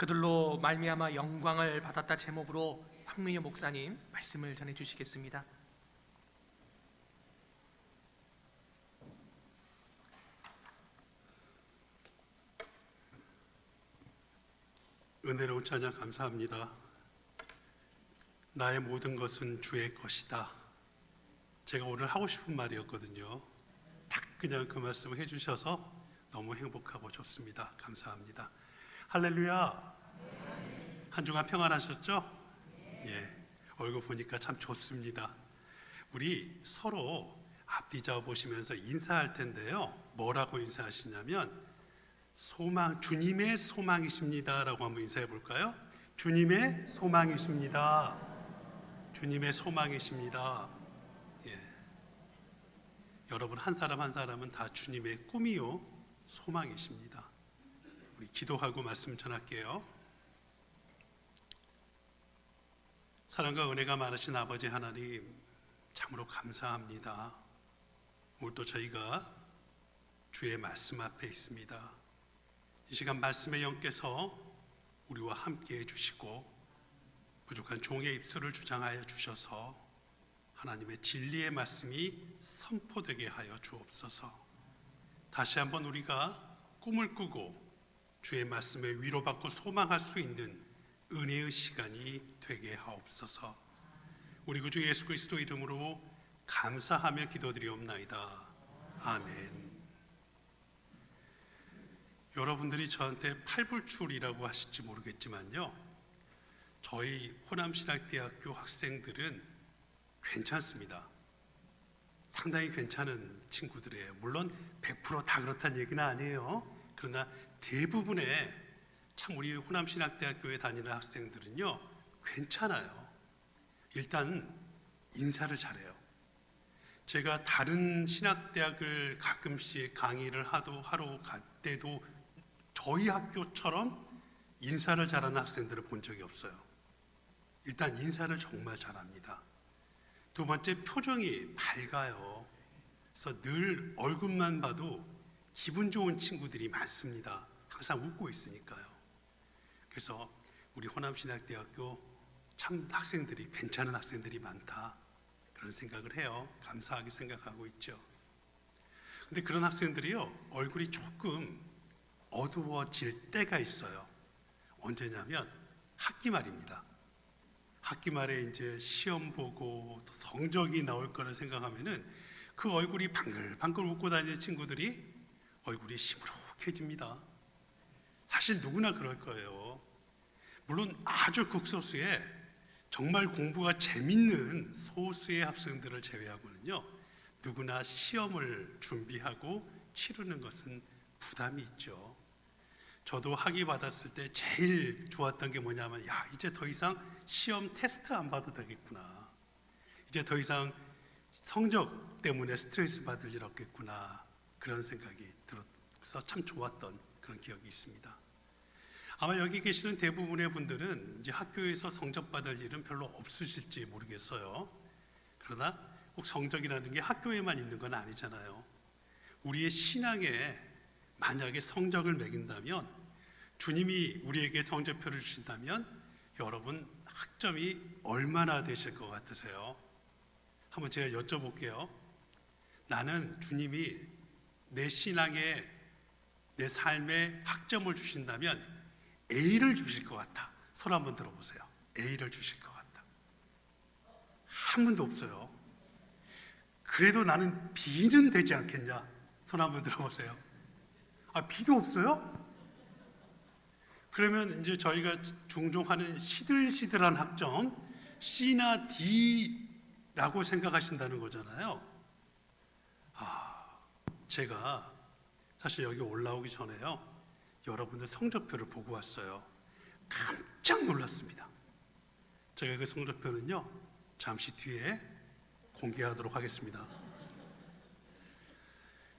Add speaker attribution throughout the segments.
Speaker 1: 그들로 말미암아 영광을 받았다 제목으로 황민효 목사님 말씀을 전해 주시겠습니다.
Speaker 2: 은혜로운 찬양 감사합니다. 나의 모든 것은 주의 것이다. 제가 오늘 하고 싶은 말이었거든요. 딱 그냥 그 말씀을 해주셔서 너무 행복하고 좋습니다. 감사합니다. 할렐루야. 한 주간 평안하셨죠? 예, 얼굴 보니까 참 좋습니다. 우리 서로 앞뒤 좌우 보시면서 인사할 텐데요. 뭐라고 인사하시냐면 주님의 소망이십니다 라고 한번 인사해 볼까요? 주님의 소망이십니다. 주님의 소망이십니다. 예. 여러분 한 사람 한 사람은 다 주님의 꿈이요 소망이십니다. 우리 기도하고 말씀 전할게요. 사랑과 은혜가 많으신 아버지 하나님, 참으로 감사합니다. 오늘도 저희가 주의 말씀 앞에 있습니다. 이 시간 말씀의 영께서 우리와 함께 해주시고 부족한 종의 입술을 주장하여 주셔서 하나님의 진리의 말씀이 선포되게 하여 주옵소서. 다시 한번 우리가 꿈을 꾸고 주의 말씀에 위로받고 소망할 수 있는 은혜의 시간이 되게 하옵소서. 우리 구주 예수 그리스도 이름으로 감사하며 기도드리옵나이다. 아멘. 여러분들이 저한테 팔불출이라고 하실지 모르겠지만요, 저희 호남신학대학교 학생들은 괜찮습니다. 상당히 괜찮은 친구들이에요. 물론 100%다 그렇다는 얘기는 아니에요. 그러나 대부분의 참 우리 호남신학대학교에 다니는 학생들은요 괜찮아요. 일단 인사를 잘해요. 제가 다른 신학대학을 가끔씩 강의를 하러 갈 때도 저희 학교처럼 인사를 잘하는 학생들을 본 적이 없어요. 일단 인사를 정말 잘합니다. 두 번째, 표정이 밝아요. 그래서 늘 얼굴만 봐도 기분 좋은 친구들이 많습니다. 항상 웃고 있으니까요. 그래서 우리 호남신학대학교 참 학생들이 괜찮은 학생들이 많다, 그런 생각을 해요. 감사하게 생각하고 있죠. 근데 그런 학생들이요 얼굴이 조금 어두워질 때가 있어요. 언제냐면 학기 말입니다. 학기 말에 이제 시험 보고 또 성적이 나올 거를 생각하면은 그 얼굴이 방글방글 웃고 다니는 친구들이 얼굴이 시무룩해집니다. 사실 누구나 그럴 거예요. 물론 아주 극소수의 정말 공부가 재밌는 소수의 학생들을 제외하고는요 누구나 시험을 준비하고 치르는 것은 부담이 있죠. 저도 학위 받았을 때 제일 좋았던 게 뭐냐면, 야, 이제 더 이상 시험 테스트 안 봐도 되겠구나. 이제 더 이상 성적 때문에 스트레스 받을 일 없겠구나. 그런 생각이 들어서 참 좋았던 그런 기억이 있습니다. 아마 여기 계시는 대부분의 분들은 이제 학교에서 성적 받을 일은 별로 없으실지 모르겠어요. 그러나 꼭 성적이라는 게 학교에만 있는 건 아니잖아요. 우리의 신앙에 만약에 성적을 매긴다면, 주님이 우리에게 성적표를 주신다면 여러분 학점이 얼마나 되실 것 같으세요? 한번 제가 여쭤볼게요. 나는 주님이 내 신앙에, 내 삶에 학점을 주신다면 A를 주실 것 같아. 손 한번 들어보세요. A를 주실 것 같다. 한 분도 없어요. 그래도 나는 B는 되지 않겠냐? 손 한번 들어보세요. 아, B도 없어요? 그러면 이제 저희가 종종 하는 시들시들한 학점 C나 D라고 생각하신다는 거잖아요. 제가 사실 여기 올라오기 전에요 여러분들 성적표를 보고 왔어요. 깜짝 놀랐습니다. 제가 그 성적표는요 잠시 뒤에 공개하도록 하겠습니다.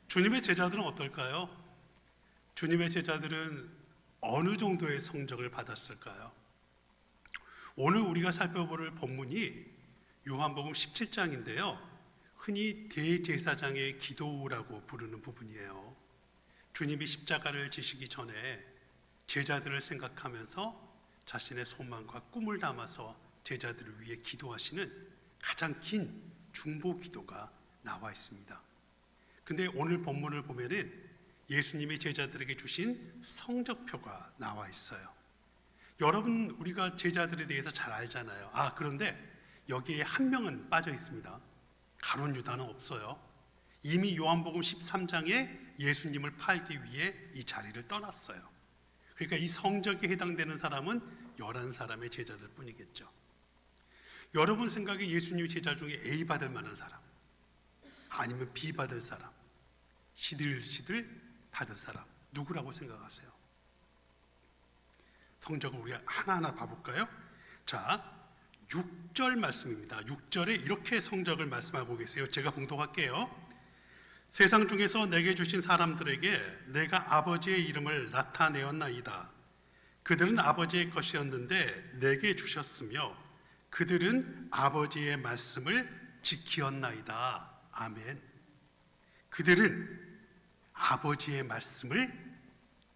Speaker 2: 주님의 제자들은 어떨까요? 주님의 제자들은 어느 정도의 성적을 받았을까요? 오늘 우리가 살펴볼 본문이 요한복음 17장인데요 흔히 대제사장의 기도라고 부르는 부분이에요. 주님이 십자가를 지시기 전에 제자들을 생각하면서 자신의 소망과 꿈을 담아서 제자들을 위해 기도하시는 가장 긴 중보 기도가 나와 있습니다. 근데 오늘 본문을 보면은 예수님이 제자들에게 주신 성적표가 나와 있어요. 여러분, 우리가 제자들에 대해서 잘 알잖아요. 그런데 여기에 한 명은 빠져 있습니다. 가룟 유다는 없어요. 이미 요한복음 13장에 예수님을 팔기 위해 이 자리를 떠났어요. 그러니까 이 성적에 해당되는 사람은 11사람의 제자들 뿐이겠죠. 여러분 생각에 예수님 제자 중에 A 받을 만한 사람, 아니면 B 받을 사람, 시들시들 받을 사람, 누구라고 생각하세요? 성적을 우리가 하나하나 봐볼까요? 자, 6절 말씀입니다. 6절에 이렇게 성적을 말씀하고 계세요. 제가 봉독할게요. 세상 중에서 내게 주신 사람들에게 내가 아버지의 이름을 나타내었나이다. 그들은 아버지의 것이었는데 내게 주셨으며 그들은 아버지의 말씀을 지키었나이다. 아멘. 그들은 아버지의 말씀을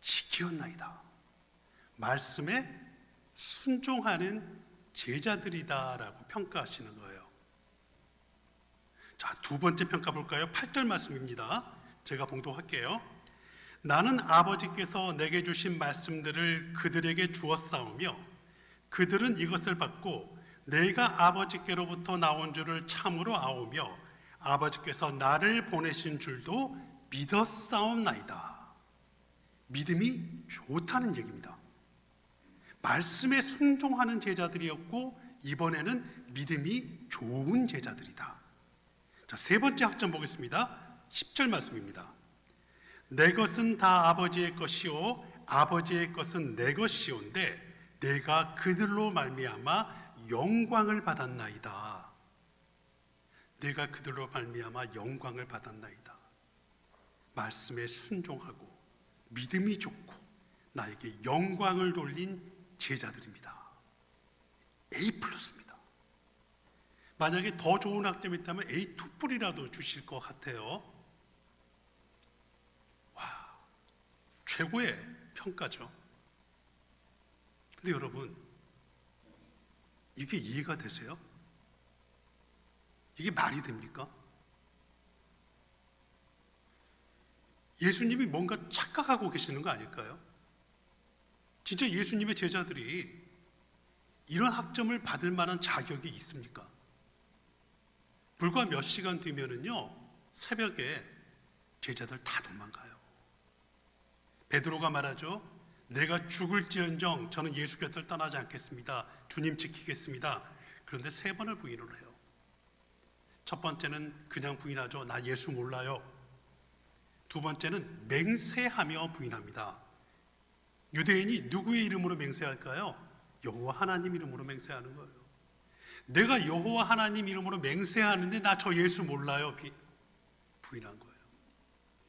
Speaker 2: 지키었나이다. 말씀에 순종하는 제자들이다라고 평가하시는 거예요. 자, 두 번째 평가 볼까요? 8절 말씀입니다. 제가 봉독할게요. 나는 아버지께서 내게 주신 말씀들을 그들에게 주었사오며 그들은 이것을 받고 내가 아버지께로부터 나온 줄을 참으로 아오며 아버지께서 나를 보내신 줄도 믿었사옵나이다. 믿음이 좋다는 얘기입니다. 말씀에 순종하는 제자들이었고 이번에는 믿음이 좋은 제자들이다. 자, 세 번째 학점 보겠습니다. 10절 말씀입니다. 내 것은 다 아버지의 것이요 아버지의 것은 내 것이온데 내가 그들로 말미암아 영광을 받았나이다. 내가 그들로 말미암아 영광을 받았나이다. 말씀에 순종하고 믿음이 좋고 나에게 영광을 돌린 제자들입니다. A+입니다. 만약에 더 좋은 학점이 있다면 A2+이라도 주실 것 같아요. 와, 최고의 평가죠. 근데 여러분, 이게 이해가 되세요? 이게 말이 됩니까? 예수님이 뭔가 착각하고 계시는 거 아닐까요? 진짜 예수님의 제자들이 이런 학점을 받을 만한 자격이 있습니까? 불과 몇 시간 뒤면은요, 새벽에 제자들 다 도망가요. 베드로가 말하죠. 내가 죽을지언정 저는 예수 곁을 떠나지 않겠습니다. 주님 지키겠습니다. 그런데 3번을 부인을 해요. 첫 번째는 그냥 부인하죠. 나 예수 몰라요. 두 번째는 맹세하며 부인합니다. 유대인이 누구의 이름으로 맹세할까요? 여호와 하나님 이름으로 맹세하는 거예요. 내가 여호와 하나님 이름으로 맹세하는데 나 저 예수 몰라요. 부인한 거예요.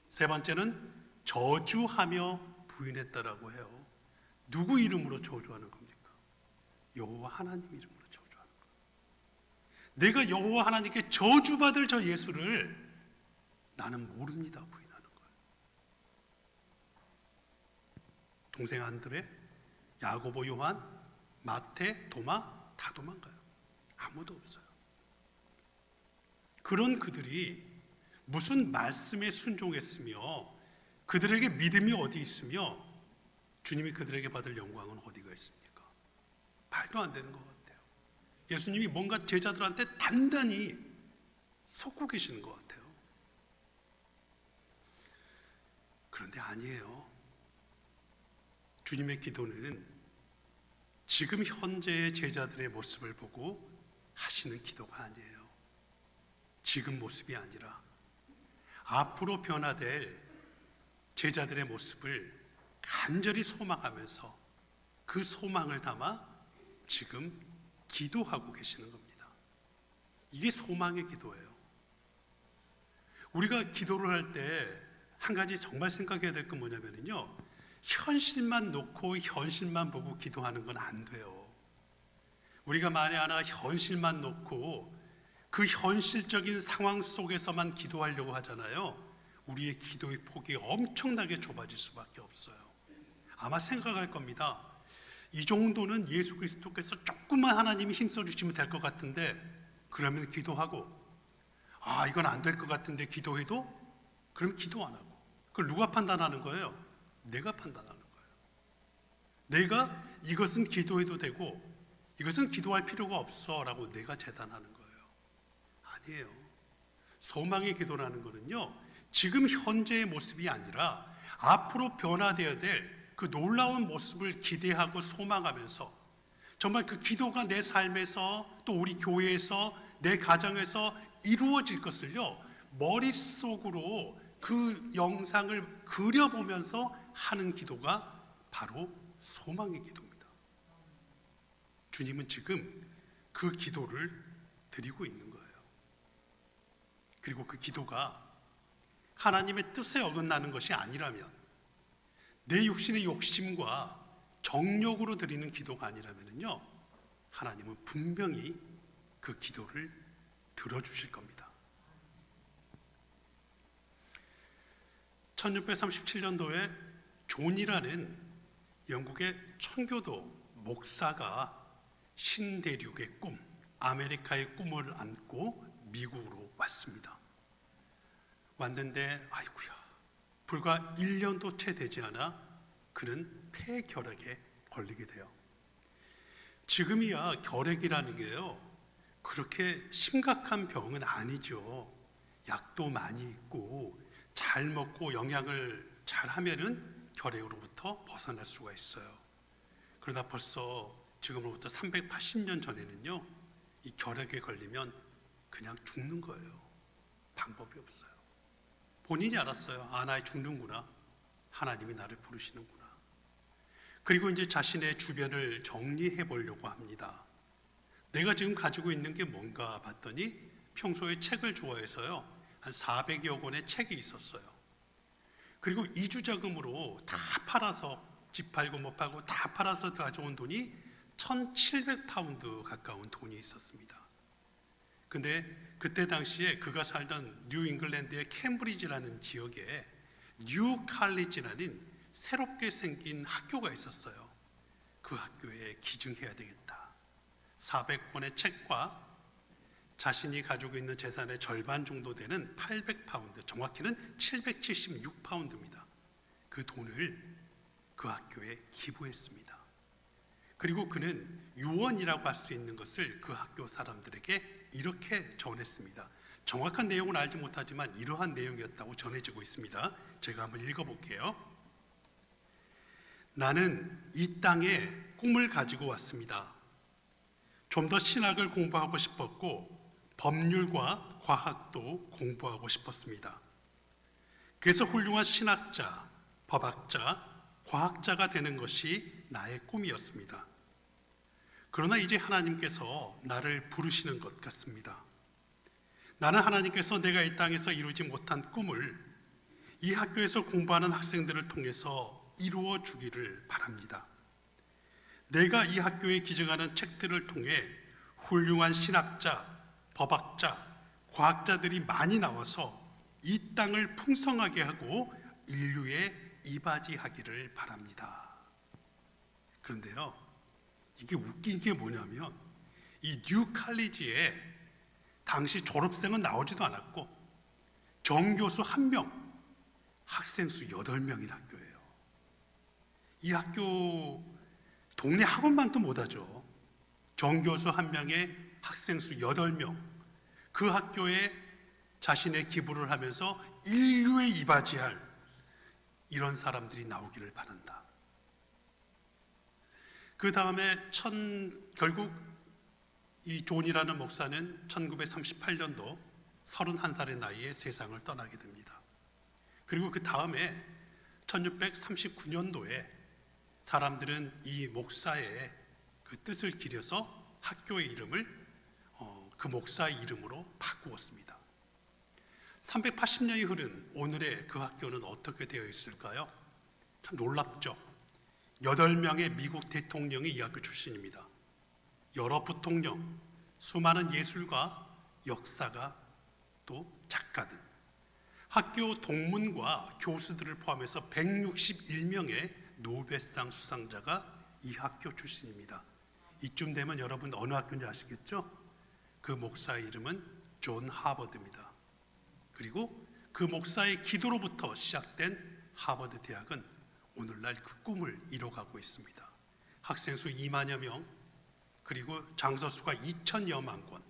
Speaker 2: 세 번째는 저주하며 부인했다라고 해요. 누구 이름으로 저주하는 겁니까? 여호와 하나님 이름으로 저주하는 거예요. 내가 여호와 하나님께 저주받을 저 예수를 나는 모릅니다. 부인하는 거예요. 동생 안드레, 야고보, 요한, 마태, 도마 다 도망가요. 아무도 없어요. 그런 그들이 무슨 말씀에 순종했으며 그들에게 믿음이 어디 있으며 주님이 그들에게 받을 영광은 어디가 있습니까? 말도 안 되는 것 같아요. 예수님이 뭔가 제자들한테 단단히 속고 계시는 것 같아요. 그런데 아니에요. 주님의 기도는 지금 현재의 제자들의 모습을 보고 하시는 기도가 아니에요. 지금 모습이 아니라 앞으로 변화될 제자들의 모습을 간절히 소망하면서 그 소망을 담아 지금 기도하고 계시는 겁니다. 이게 소망의 기도예요. 우리가 기도를 할 때 한 가지 정말 생각해야 될 건 뭐냐면요, 현실만 놓고 현실만 보고 기도하는 건 안 돼요. 우리가 만에 하나 현실만 놓고 그 현실적인 상황 속에서만 기도하려고 하잖아요. 우리의 기도의 폭이 엄청나게 좁아질 수밖에 없어요. 아마 생각할 겁니다. 이 정도는 예수 그리스도께서 조금만 하나님이 힘써 주시면 될 것 같은데, 그러면 기도하고, 이건 안 될 것 같은데 기도해도, 그럼 기도 안 하고. 그걸 누가 판단하는 거예요? 내가 판단하는 거예요. 내가 이것은 기도해도 되고 이것은 기도할 필요가 없어 라고 내가 재단하는 거예요. 아니에요. 소망의 기도라는 거는요, 지금 현재의 모습이 아니라 앞으로 변화되어야 될 그 놀라운 모습을 기대하고 소망하면서, 정말 그 기도가 내 삶에서, 또 우리 교회에서, 내 가정에서 이루어질 것을요, 머릿속으로 그 영상을 그려보면서 하는 기도가 바로 소망의 기도입니다. 주님은 지금 그 기도를 드리고 있는 거예요. 그리고 그 기도가 하나님의 뜻에 어긋나는 것이 아니라면, 내 육신의 욕심과 정욕으로 드리는 기도가 아니라면요, 하나님은 분명히 그 기도를 들어주실 겁니다. 1637년도에 존이라는 영국의 청교도 목사가 신대륙의 꿈, 아메리카의 꿈을 안고 미국으로 왔습니다. 왔는데 아이고야, 불과 1년도 채 되지 않아 그는 폐결핵에 걸리게 돼요. 지금이야 결핵이라는 게요, 그렇게 심각한 병은 아니죠. 약도 많이 있고 잘 먹고 영양을 잘 하면은 결핵으로부터 벗어날 수가 있어요. 그러다 벌써 지금으로부터 380년 전에는요, 이 결핵에 걸리면 그냥 죽는 거예요. 방법이 없어요. 본인이 알았어요. 나 죽는구나. 하나님이 나를 부르시는구나. 그리고 이제 자신의 주변을 정리해 보려고 합니다. 내가 지금 가지고 있는 게 뭔가 봤더니 평소에 책을 좋아해서요, 한 400여 권의 책이 있었어요. 그리고 이주자금으로 다 팔아서, 집 팔고 못 팔고 다 팔아서 가져온 돈이 1700파운드 가까운 돈이 있었습니다. 근데 그때 당시에 그가 살던 뉴 잉글랜드의 캠브리지라는 지역에 뉴 칼리지라는 새롭게 생긴 학교가 있었어요. 그 학교에 기증해야 되겠다. 400권의 책과 자신이 가지고 있는 재산의 절반 정도 되는 800파운드, 정확히는 776파운드입니다. 그 돈을 그 학교에 기부했습니다. 그리고 그는 유언이라고 할 수 있는 것을 그 학교 사람들에게 이렇게 전했습니다. 정확한 내용은 알지 못하지만 이러한 내용이었다고 전해지고 있습니다. 제가 한번 읽어볼게요. 나는 이 땅에 꿈을 가지고 왔습니다. 좀 더 신학을 공부하고 싶었고 법률과 과학도 공부하고 싶었습니다. 그래서 훌륭한 신학자, 법학자, 과학자가 되는 것이 나의 꿈이었습니다. 그러나 이제 하나님께서 나를 부르시는 것 같습니다. 나는 하나님께서 내가 이 땅에서 이루지 못한 꿈을 이 학교에서 공부하는 학생들을 통해서 이루어 주기를 바랍니다. 내가 이 학교에 기증하는 책들을 통해 훌륭한 신학자, 법학자, 과학자들이 많이 나와서 이 땅을 풍성하게 하고 인류에 이바지하기를 바랍니다. 그런데요, 이게 웃긴 게 뭐냐면, 이 뉴 칼리지에 당시 졸업생은 나오지도 않았고 정교수 1명, 학생 수 8명인 학교예요. 이 학교 동네 학원만도 못하죠. 정교수 1명에 학생 수 8명, 그 학교에 자신의 기부를 하면서 인류에 이바지할 이런 사람들이 나오기를 바란다. 그 다음에 결국 이 존이라는 목사는 1938년도 31살의 나이에 세상을 떠나게 됩니다. 그리고 그 다음에 1639년도에 사람들은 이 목사의 그 뜻을 기려서 학교의 이름을 그 목사의 이름으로 바꾸었습니다. 380년이 흐른 오늘의 그 학교는 어떻게 되어 있을까요? 참 놀랍죠. 8명의 미국 대통령이 이 학교 출신입니다. 여러 부통령, 수많은 예술가, 역사가, 또 작가들, 학교 동문과 교수들을 포함해서 161명의 노벨상 수상자가 이 학교 출신입니다. 이쯤 되면 여러분 어느 학교인지 아시겠죠? 그 목사의 이름은 존 하버드입니다. 그리고 그 목사의 기도로부터 시작된 하버드 대학은 오늘날 그 꿈을 이뤄가고 있습니다. 학생 수 2만여 명, 그리고 장서수가 2천여만 권,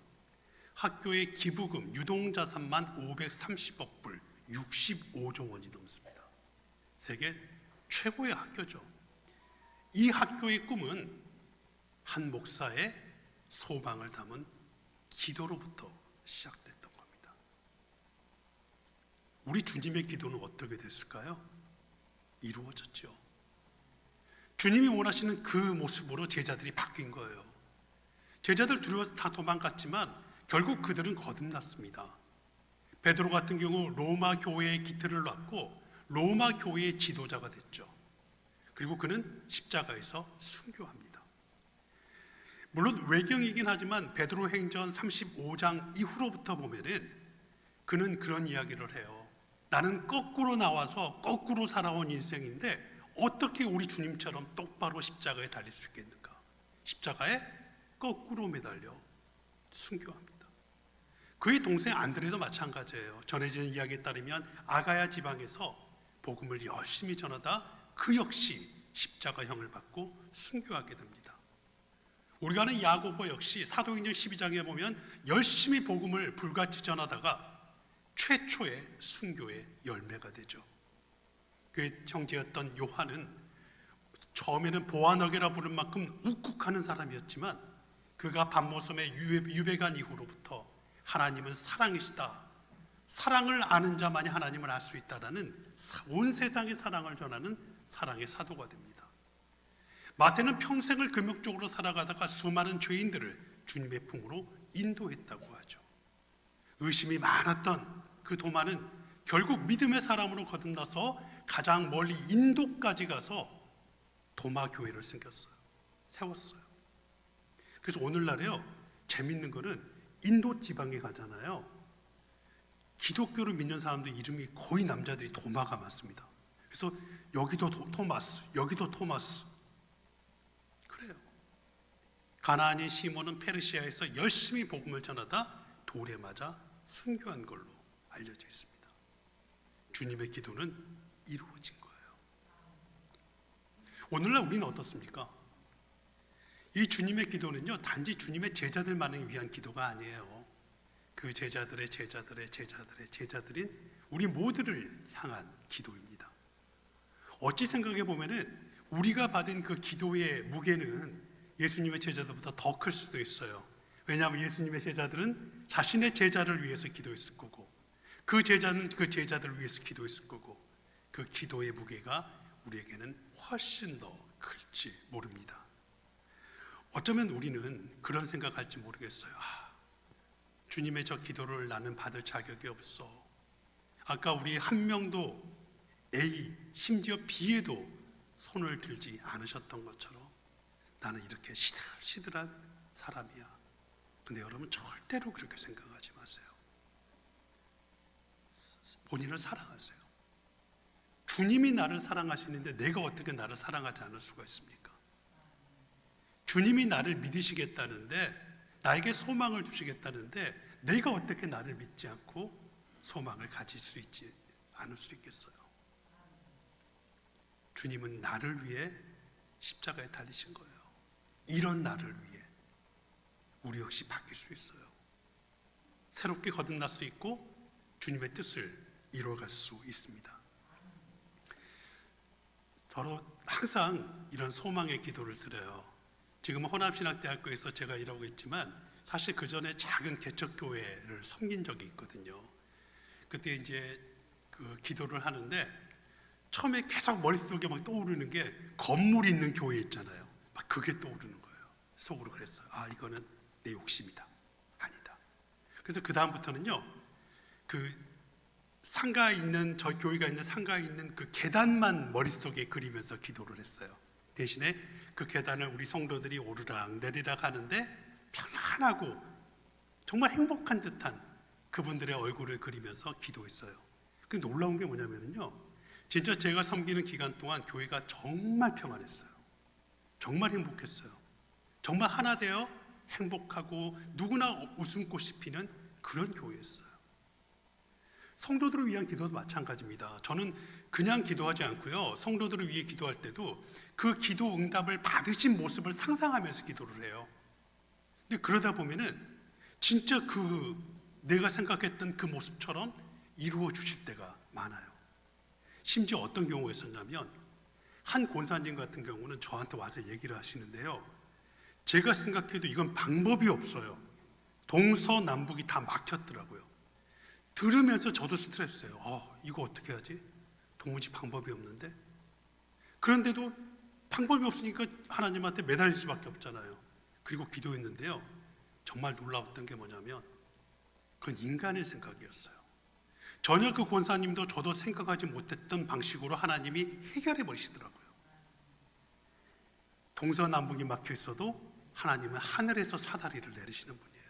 Speaker 2: 학교의 기부금, 유동자산만 530억 불, 65조 원이 넘습니다. 세계 최고의 학교죠. 이 학교의 꿈은 한 목사의 소망을 담은 기도로부터 시작됐던 겁니다. 우리 주님의 기도는 어떻게 됐을까요? 이루어졌죠. 주님이 원하시는 그 모습으로 제자들이 바뀐 거예요. 제자들 두려워서 다 도망갔지만 결국 그들은 거듭났습니다. 베드로 같은 경우 로마 교회의 기틀을 놨고 로마 교회의 지도자가 됐죠. 그리고 그는 십자가에서 순교합니다. 물론 외경이긴 하지만 베드로 행전 35장 이후로부터 보면은 그는 그런 이야기를 해요. 나는 거꾸로 나와서 거꾸로 살아온 인생인데 어떻게 우리 주님처럼 똑바로 십자가에 달릴 수 있겠는가? 십자가에 거꾸로 매달려 순교합니다. 그의 동생 안드레도 마찬가지예요. 전해지는 이야기에 따르면 아가야 지방에서 복음을 열심히 전하다 그 역시 십자가형을 받고 순교하게 됩니다. 우리가 아는 야고보 역시 사도행전 12장에 보면 열심히 복음을 불같이 전하다가 최초의 순교의 열매가 되죠. 그의 형제였던 요한은 처음에는 보아너게라 부를 만큼 욱욱하는 사람이었지만 그가 밤모섬에 유배간 이후로부터 하나님은 사랑이시다, 사랑을 아는 자만이 하나님을 알 수 있다라는 온 세상의 사랑을 전하는 사랑의 사도가 됩니다. 마태는 평생을 금욕적으로 살아가다가 수많은 죄인들을 주님의 품으로 인도했다고 하죠. 의심이 많았던 그 도마는 결국 믿음의 사람으로 거듭나서 가장 멀리 인도까지 가서 도마 교회를 세웠어요. 그래서 오늘날에요, 재밌는 거는 인도 지방에 가잖아요. 기독교를 믿는 사람들 이름이 거의 남자들이 도마가 많습니다. 그래서 여기도 토마스, 여기도 토마스. 그래요. 가나안인 시몬은 페르시아에서 열심히 복음을 전하다 돌에 맞아 순교한 걸로 알려져 있습니다. 주님의 기도는 이루어진 거예요. 오늘날 우리는 어떻습니까? 이 주님의 기도는요, 단지 주님의 제자들만을 위한 기도가 아니에요. 그 제자들의 제자들인 우리 모두를 향한 기도입니다. 어찌 생각해 보면은 우리가 받은 그 기도의 무게는 예수님의 제자들보다 더 클 수도 있어요. 왜냐하면 예수님의 제자들은 자신의 제자를 위해서 기도했을 거고, 그 제자는 그 제자들을 위해서 기도했을 거고, 그 기도의 무게가 우리에게는 훨씬 더 클지 모릅니다. 어쩌면 우리는 그런 생각할지 모르겠어요. 주님의 저 기도를 나는 받을 자격이 없어. 아까 우리 한 명도 A, 심지어 B에도 손을 들지 않으셨던 것처럼 나는 이렇게 시들시들한 사람이야. 근데 여러분 절대로 그렇게 생각하지 마세요. 본인을 사랑하세요. 주님이 나를 사랑하시는데 내가 어떻게 나를 사랑하지 않을 수가 있습니까? 주님이 나를 믿으시겠다는데, 나에게 소망을 주시겠다는데 내가 어떻게 나를 믿지 않고 소망을 가질 수 있지 않을 수 있겠어요? 주님은 나를 위해 십자가에 달리신 거예요. 이런 나를 위해 우리 역시 바뀔 수 있어요. 새롭게 거듭날 수 있고 주님의 뜻을 이루어갈 수 있습니다. 저로 항상 이런 소망의 기도를 드려요. 지금은 호남신학대학교에서 제가 일하고 있지만 사실 그 전에 작은 개척교회를 섬긴 적이 있거든요. 그때 이제 그 기도를 하는데 처음에 계속 머릿속에 막 떠오르는 게 건물 있는 교회 있잖아요. 막 그게 떠오르는 거예요. 속으로 그랬어요. 이거는 내 욕심이다. 아니다. 그래서 그 다음부터는요, 그 상가에 있는, 저 교회가 있는 상가에 있는 그 계단만 머릿속에 그리면서 기도를 했어요. 대신에 그 계단을 우리 성도들이 오르락 내리락 하는데 편안하고 정말 행복한 듯한 그분들의 얼굴을 그리면서 기도했어요. 근데 놀라운 게 뭐냐면요, 진짜 제가 섬기는 기간 동안 교회가 정말 평안했어요. 정말 행복했어요. 정말 하나 되어 행복하고 누구나 웃음꽃이 피는 그런 교회였어요. 성도들을 위한 기도도 마찬가지입니다. 저는 그냥 기도하지 않고요, 성도들을 위해 기도할 때도 그 기도 응답을 받으신 모습을 상상하면서 기도를 해요. 근데 그러다 보면은 진짜 내가 생각했던 그 모습처럼 이루어 주실 때가 많아요. 심지어 어떤 경우가 있었냐면, 한 권사님 같은 경우는 저한테 와서 얘기를 하시는데요, 제가 생각해도 이건 방법이 없어요. 동서남북이 다 막혔더라고요. 들으면서 저도 스트레스예요. 이거 어떻게 하지? 도무지 방법이 없는데. 그런데도 방법이 없으니까 하나님한테 매달릴 수밖에 없잖아요. 그리고 기도했는데요, 정말 놀라웠던 게 뭐냐면 그건 인간의 생각이었어요. 전혀 그 권사님도 저도 생각하지 못했던 방식으로 하나님이 해결해 버리시더라고요. 동서남북이 막혀 있어도 하나님은 하늘에서 사다리를 내리시는 분이에요.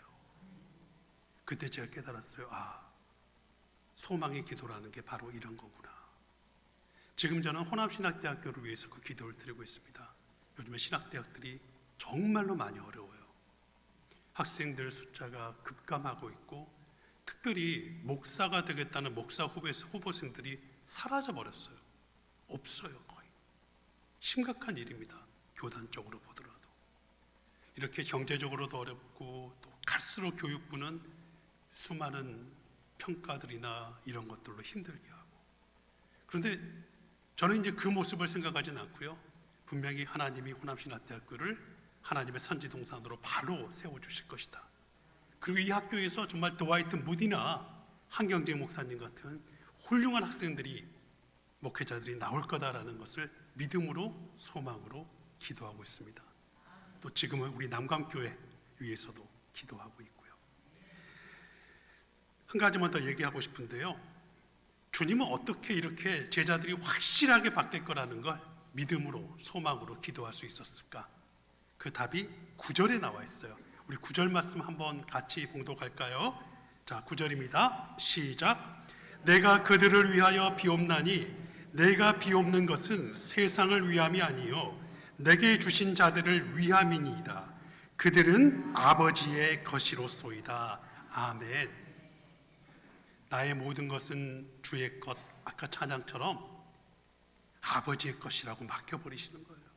Speaker 2: 그때 제가 깨달았어요. 소망의 기도라는 게 바로 이런 거구나. 지금 저는 호남신학대학교를 위해서 그 기도를 드리고 있습니다. 요즘에 신학대학들이 정말로 많이 어려워요. 학생들 숫자가 급감하고 있고, 특별히 목사가 되겠다는 목사 후보생들이 사라져 버렸어요. 없어요, 거의. 심각한 일입니다. 교단적으로 보더라도. 이렇게 경제적으로도 어렵고, 또 갈수록 교육부는 수많은 평가들이나 이런 것들로 힘들게 하고. 그런데 저는 이제 그 모습을 생각하진 않고요, 분명히 하나님이 호남신학대학교를 하나님의 선지동산으로 바로 세워주실 것이다. 그리고 이 학교에서 정말 드와이트 무디나 한경재 목사님 같은 훌륭한 학생들이, 목회자들이 나올 거다라는 것을 믿음으로, 소망으로 기도하고 있습니다. 또 지금은 우리 남강교회 위해서도 기도하고 있고요. 한 가지만 더 얘기하고 싶은데요, 주님은 어떻게 이렇게 제자들이 확실하게 바뀔 거라는 걸 믿음으로, 소망으로 기도할 수 있었을까? 그 답이 9절에 나와 있어요. 우리 9절 말씀 한번 같이 봉독할까요? 자, 9절입니다. 시작. 내가 그들을 위하여 비옵나니 내가 비옵는 것은 세상을 위함이 아니요 내게 주신 자들을 위함이니이다. 그들은 아버지의 것이로소이다. 아멘. 나의 모든 것은 주의 것, 아까 찬양처럼 아버지의 것이라고 맡겨버리시는 거예요.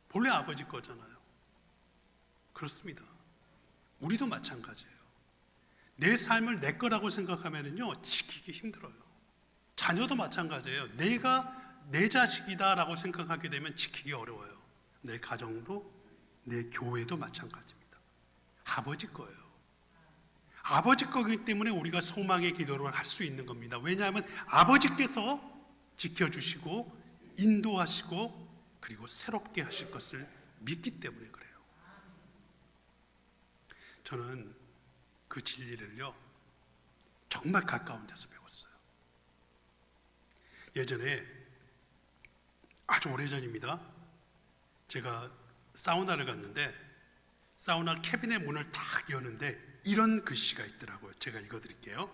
Speaker 2: 본래 아버지 거잖아요. 그렇습니다. 우리도 마찬가지예요. 내 삶을 내 거라고 생각하면요, 지키기 힘들어요. 자녀도 마찬가지예요. 내가 내 자식이다라고 생각하게 되면 지키기 어려워요. 내 가정도, 내 교회도 마찬가지입니다. 아버지 거예요. 아버지 거기 때문에 우리가 소망의 기도를 할 수 있는 겁니다. 왜냐하면 아버지께서 지켜주시고 인도하시고 그리고 새롭게 하실 것을 믿기 때문에 그래요. 저는 그 진리를요, 정말 가까운 데서 배웠어요. 예전에 아주 오래전입니다. 제가 사우나를 갔는데 사우나 캐빈의 문을 탁 여는데 이런 글씨가 있더라고요. 제가 읽어드릴게요.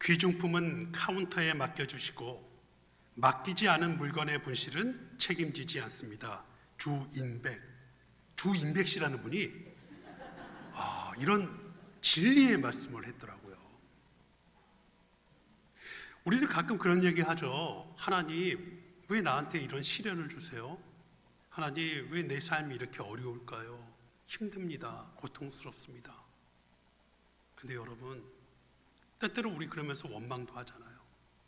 Speaker 2: 귀중품은 카운터에 맡겨주시고 맡기지 않은 물건의 분실은 책임지지 않습니다. 주인백 씨라는 분이 이런 진리의 말씀을 했더라고요. 우리도 가끔 그런 얘기 하죠. 하나님, 왜 나한테 이런 시련을 주세요? 하나님, 왜 내 삶이 이렇게 어려울까요? 힘듭니다. 고통스럽습니다. 근데 여러분, 때때로 우리 그러면서 원망도 하잖아요.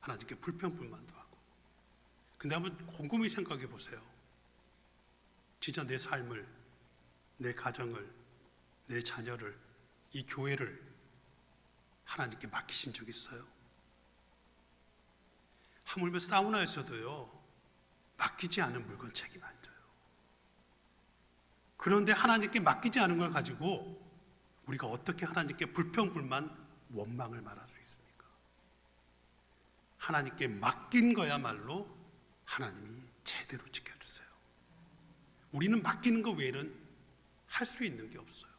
Speaker 2: 하나님께 불평불만도 하고. 근데 한번 곰곰이 생각해 보세요. 진짜 내 삶을, 내 가정을, 내 자녀를, 이 교회를 하나님께 맡기신 적 있어요? 하물며 사우나에서도요, 맡기지 않은 물건 책임 안 져요. 그런데 하나님께 맡기지 않은 걸 가지고 우리가 어떻게 하나님께 불평불만, 원망을 말할 수 있습니까? 하나님께 맡긴 거야말로 하나님이 제대로 지켜주세요. 우리는 맡기는 것 외에는 할 수 있는 게 없어요.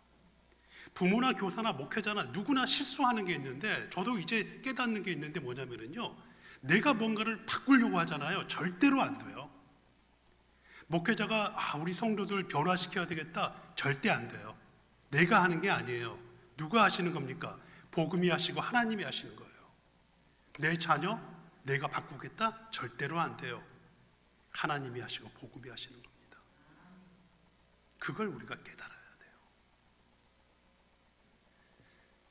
Speaker 2: 부모나 교사나 목회자나 누구나 실수하는 게 있는데, 저도 이제 깨닫는 게 있는데 뭐냐면요, 내가 뭔가를 바꾸려고 하잖아요. 절대로 안 돼요. 목회자가 우리 성도들 변화시켜야 되겠다. 절대 안 돼요. 내가 하는 게 아니에요. 누가 하시는 겁니까? 복음이 하시고 하나님이 하시는 거예요. 내 자녀 내가 바꾸겠다? 절대로 안 돼요. 하나님이 하시고 복음이 하시는 겁니다. 그걸 우리가 깨달아야 돼요.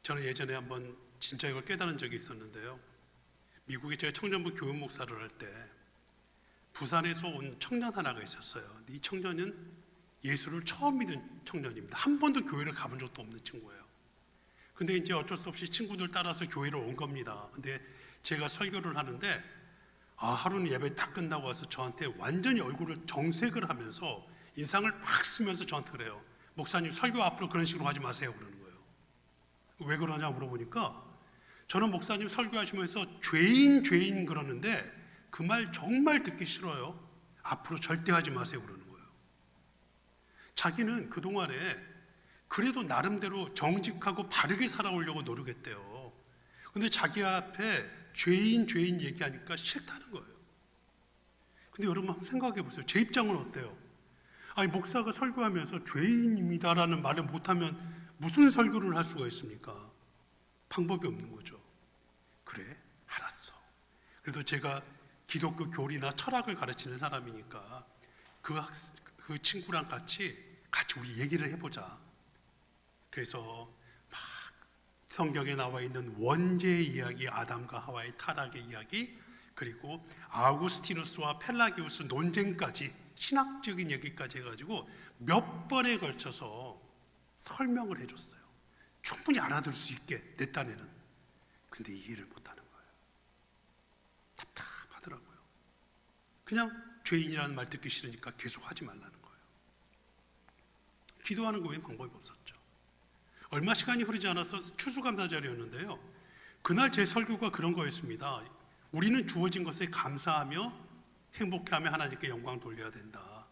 Speaker 2: 저는 예전에 한번 진짜 이걸 깨달은 적이 있었는데요. 미국에 제가 청년부 교육 목사를 할 때 부산에서 온 청년 하나가 있었어요. 이 청년은 예수를 처음 믿은 청년입니다. 한 번도 교회를 가본 적도 없는 친구예요. 근데 이제 어쩔 수 없이 친구들 따라서 교회를 온 겁니다. 근데 제가 설교를 하는데 하루는 예배 딱 끝나고 와서 저한테 완전히 얼굴을 정색을 하면서 인상을 팍 쓰면서 저한테 그래요. 목사님 설교 앞으로 그런 식으로 하지 마세요. 그러는 거예요. 왜 그러냐 물어보니까 저는 목사님 설교하시면서 죄인 그러는데 그 말 정말 듣기 싫어요. 앞으로 절대 하지 마세요. 그러는 거예요. 자기는 그동안에 그래도 나름대로 정직하고 바르게 살아오려고 노력했대요. 근데 자기 앞에 죄인 얘기하니까 싫다는 거예요. 근데 여러분 한번 생각해 보세요. 제 입장은 어때요? 아니 목사가 설교하면서 죄인입니다라는 말을 못하면 무슨 설교를 할 수가 있습니까? 방법이 없는 거죠. 그래, 알았어. 그래도 제가 기독교 교리나 철학을 가르치는 사람이니까 그 친구랑 같이 우리 얘기를 해보자. 그래서 막 성경에 나와 있는 원죄의 이야기, 아담과 하와의 타락의 이야기, 그리고 아우구스티누스와 펠라기우스 논쟁까지 신학적인 얘기까지 해가지고 몇 번에 걸쳐서 설명을 해줬어요. 충분히 알아들을 수 있게 내 딴에는. 근데 이해를 못하는 거예요. 답답하더라고요. 그냥 죄인이라는 말 듣기 싫으니까 계속 하지 말라는 거예요. 기도하는 거 외엔 방법이 없었죠. 얼마 시간이 흐르지 않아서 추수감사절이었는데요. 그날 제 설교가 그런 거였습니다. 우리는 주어진 것에 감사하며 행복해하며 하나님께 영광 돌려야 된다.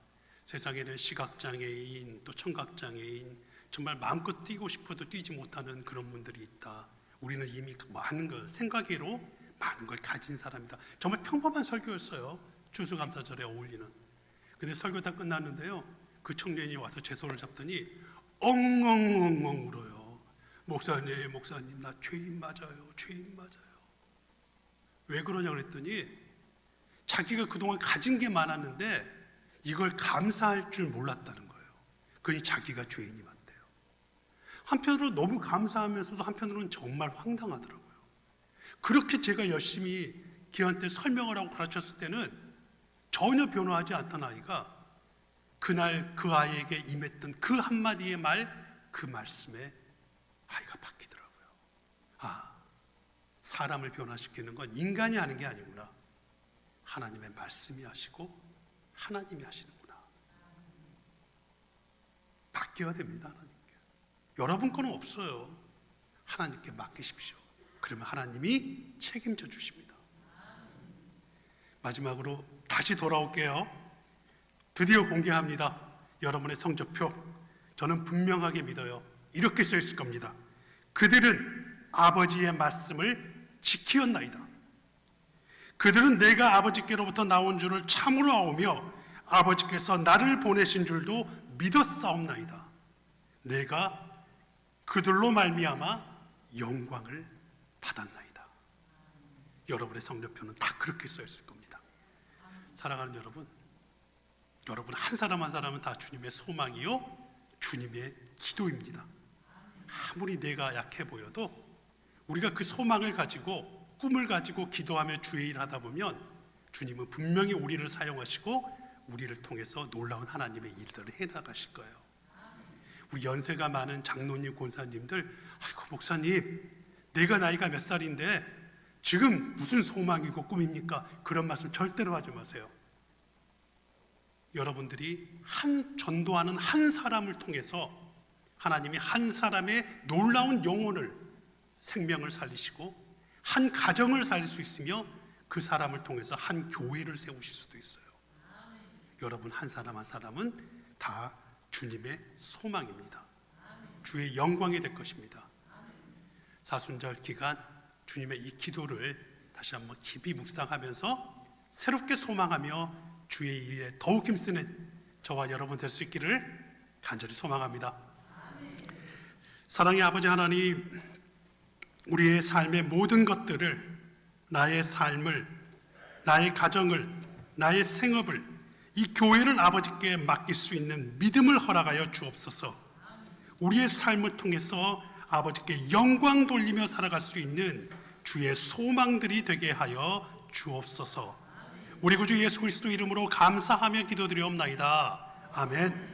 Speaker 2: 세상에는 시각장애인, 또 청각장애인, 정말 마음껏 뛰고 싶어도 뛰지 못하는 그런 분들이 있다. 우리는 이미 많은 걸, 생각외로 많은 걸 가진 사람이다. 정말 평범한 설교였어요. 추수감사절에 어울리는. 근데 설교 다 끝났는데요. 그 청년이 와서 제 손을 잡더니 엉엉엉엉 울어요. 목사님, 나 죄인 맞아요. 왜 그러냐 그랬더니 자기가 그동안 가진 게 많았는데 이걸 감사할 줄 몰랐다는 거예요. 그러니 자기가 죄인이 맞대요. 한편으로 너무 감사하면서도 한편으로는 정말 황당하더라고요. 그렇게 제가 열심히 걔한테 설명을 하고 가르쳤을 때는 전혀 변화하지 않던 아이가 그날 그 아이에게 임했던 그 한마디의 그 말씀에 아이가 바뀌더라고요. 사람을 변화시키는 건 인간이 하는 게 아니구나. 하나님의 말씀이 하시고 하나님이 하시는구나. 맡겨야 됩니다. 하나님께. 여러분 거는 없어요. 하나님께 맡기십시오. 그러면 하나님이 책임져 주십니다. 마지막으로 다시 돌아올게요. 드디어 공개합니다. 여러분의 성적표. 저는 분명하게 믿어요. 이렇게 써 있을 겁니다. 그들은 아버지의 말씀을 지키었나이다. 그들은 내가 아버지께로부터 나온 줄을 참으로 아오며 아버지께서 나를 보내신 줄도 믿었사옵나이다. 내가 그들로 말미암아 영광을 받았나이다. 여러분의 성적표는 다 그렇게 써 있을 겁니다. 사랑하는 여러분 한 사람 한 사람은 다 주님의 소망이요 주님의 기도입니다. 아무리 내가 약해 보여도 우리가 그 소망을 가지고 꿈을 가지고 기도하며 주의 일을 하다 보면 주님은 분명히 우리를 사용하시고 우리를 통해서 놀라운 하나님의 일들을 해나가실 거예요. 우리 연세가 많은 장로님, 권사님들, 아이고 목사님, 내가 나이가 몇 살인데 지금 무슨 소망이고 꿈입니까? 그런 말씀 절대로 하지 마세요. 여러분들이 전도하는 한 사람을 통해서 하나님이 한 사람의 놀라운 영혼을, 생명을 살리시고 한 가정을 살릴 수 있으며 그 사람을 통해서 한 교회를 세우실 수도 있어요. 여러분 한 사람 한 사람은 다 주님의 소망입니다. 주의 영광이 될 것입니다. 사순절 기간 주님의 이 기도를 다시 한번 깊이 묵상하면서 새롭게 소망하며 주의 일에 더욱 힘쓰는 저와 여러분 될 수 있기를 간절히 소망합니다. 사랑의 아버지 하나님, 우리의 삶의 모든 것들을, 나의 삶을, 나의 가정을, 나의 생업을, 이 교회를 아버지께 맡길 수 있는 믿음을 허락하여 주옵소서. 우리의 삶을 통해서 아버지께 영광 돌리며 살아갈 수 있는 주의 소망들이 되게 하여 주옵소서. 우리 구주 예수 그리스도 이름으로 감사하며 기도드리옵나이다. 아멘.